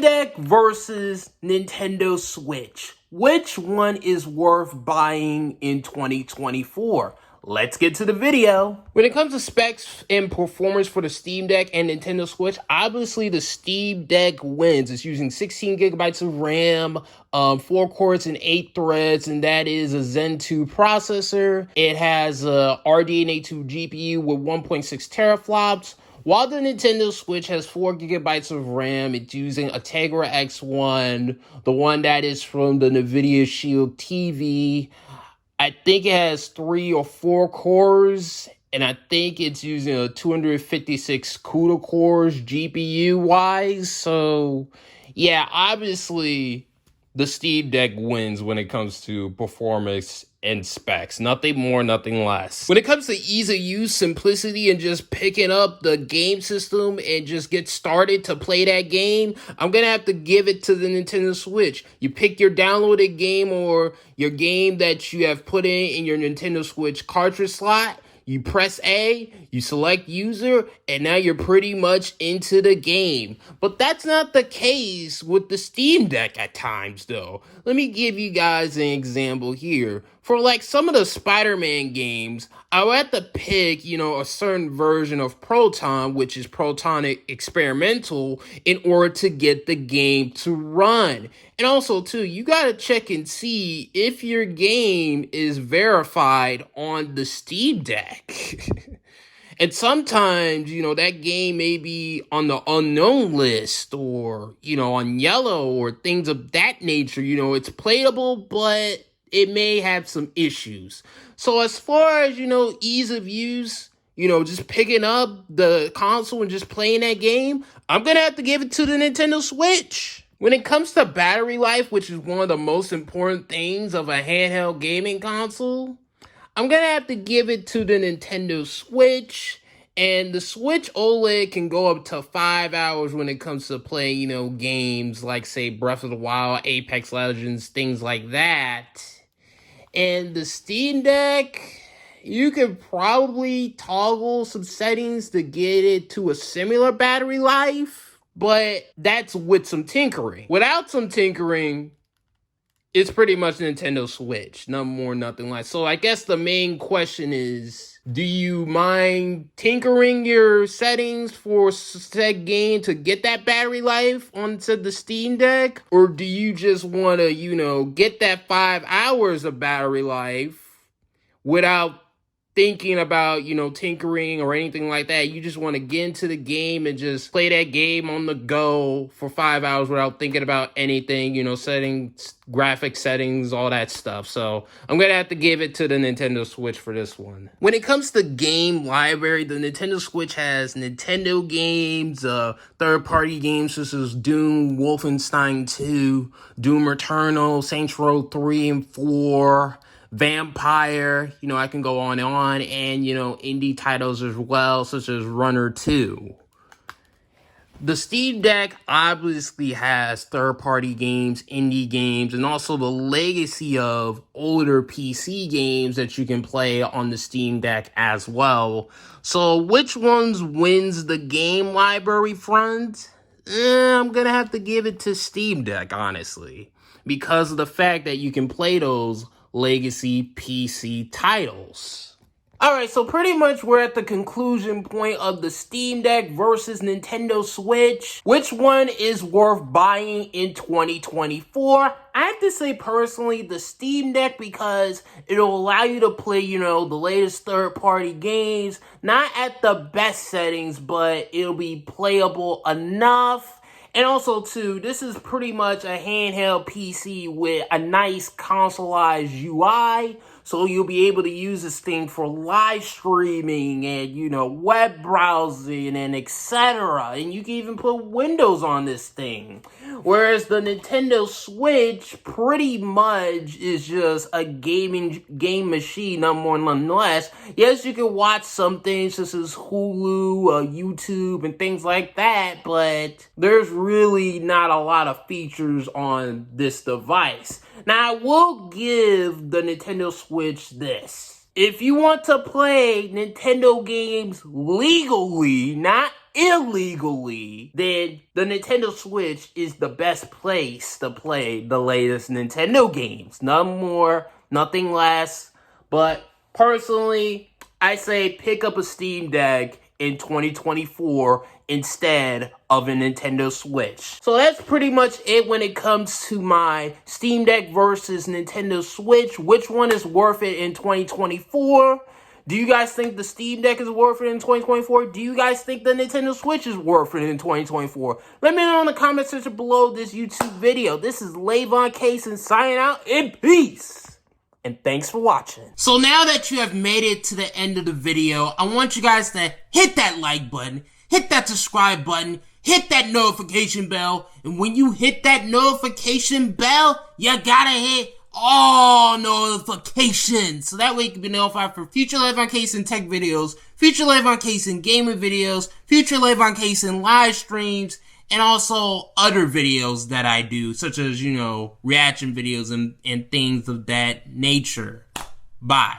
Deck versus Nintendo Switch. Which one is worth buying in 2024? Let's get to the video. When it comes to specs and performance for the Steam Deck and Nintendo Switch, obviously the Steam Deck wins. It's using 16 gigabytes of RAM, 4 cores and 8 threads, and that is a Zen 2 processor. It has a RDNA 2 GPU with 1.6 teraflops. While the Nintendo Switch has 4 gigabytes of RAM, it's using a Tegra X1, the one that is from the NVIDIA Shield TV. I think it has 3 or 4 cores, and I think it's using a 256 CUDA cores GPU-wise. So, yeah, obviously, the Steam Deck wins when it comes to performance and specs. Nothing more, nothing less. When it comes to ease of use, simplicity, and just picking up the game system and just get started to play that game, I'm gonna have to give it to the Nintendo Switch. You pick your downloaded game or your game that you have put in your Nintendo Switch cartridge slot, you press A, you select user, and now you're pretty much into the game. But that's not the case with the Steam Deck at times, though. Let me give you guys an example here. For like some of the Spider-Man games, I would have to pick, a certain version of Proton, which is Protonic Experimental, in order to get the game to run. And also, too, you gotta check and see if your game is verified on the Steam Deck. And sometimes, that game may be on the unknown list or, on yellow or things of that nature. It's playable, but it may have some issues. So as far as, ease of use, just picking up the console and just playing that game, I'm going to have to give it to the Nintendo Switch. When it comes to battery life, which is one of the most important things of a handheld gaming console, I'm going to have to give it to the Nintendo Switch. And the Switch OLED can go up to 5 hours when it comes to playing, games like, say, Breath of the Wild, Apex Legends, things like that. And the Steam Deck, you could probably toggle some settings to get it to a similar battery life, but that's with some tinkering. Without some tinkering, it's pretty much Nintendo Switch, nothing more, nothing less. So I guess the main question is, do you mind tinkering your settings for said game to get that battery life onto the Steam Deck? Or do you just want to, get that 5 hours of battery life without thinking about, tinkering or anything like that? You just want to get into the game and just play that game on the go for 5 hours without thinking about anything, settings, graphic settings, all that stuff. So I'm going to have to give it to the Nintendo Switch for this one. When it comes to game library, the Nintendo Switch has Nintendo games, third-party games such as Doom, Wolfenstein 2, Doom Eternal, Saints Row 3 and 4, Vampire, I can go on, and, indie titles as well, such as Runner 2. The Steam Deck obviously has third-party games, indie games, and also the legacy of older PC games that you can play on the Steam Deck as well. So which ones wins the game library front? I'm gonna have to give it to Steam Deck, honestly, because of the fact that you can play those legacy PC titles. Alright, so pretty much we're at the conclusion point of the Steam Deck versus Nintendo Switch. Which one is worth buying in 2024? I have to say personally the Steam Deck, because it'll allow you to play, the latest third-party games, not at the best settings, but it'll be playable enough. And also, too, this is pretty much a handheld PC with a nice consoleized UI. So you'll be able to use this thing for live streaming and, web browsing and etc. And you can even put Windows on this thing. Whereas the Nintendo Switch pretty much is just a game machine, none more, none less. Yes, you can watch some things such as Hulu, YouTube, and things like that, but there's really not a lot of features on this device. Now, I will give the Nintendo Switch this. If you want to play Nintendo games legally, not illegally, then the Nintendo Switch is the best place to play the latest Nintendo games. None more, nothing less. But personally, I say pick up a Steam Deck in 2024 instead of a Nintendo Switch. So that's pretty much it when it comes to my Steam Deck versus Nintendo Switch. Which one is worth it in 2024? Do you guys think the Steam Deck is worth it in 2024? Do you guys think the Nintendo Switch is worth it in 2024? Let me know in the comment section below this YouTube video. This is Lavon Cason signing out in peace. And thanks for watching. So now that you have made it to the end of the video, I want you guys to hit that like button, hit that subscribe button, hit that notification bell, and when you hit that notification bell, you gotta hit all notifications, so that way you can be notified for future Lavon Cason tech videos, future Lavon Cason gaming videos, future Lavon Cason live streams, and also other videos that I do, such as, reaction videos and things of that nature. Bye.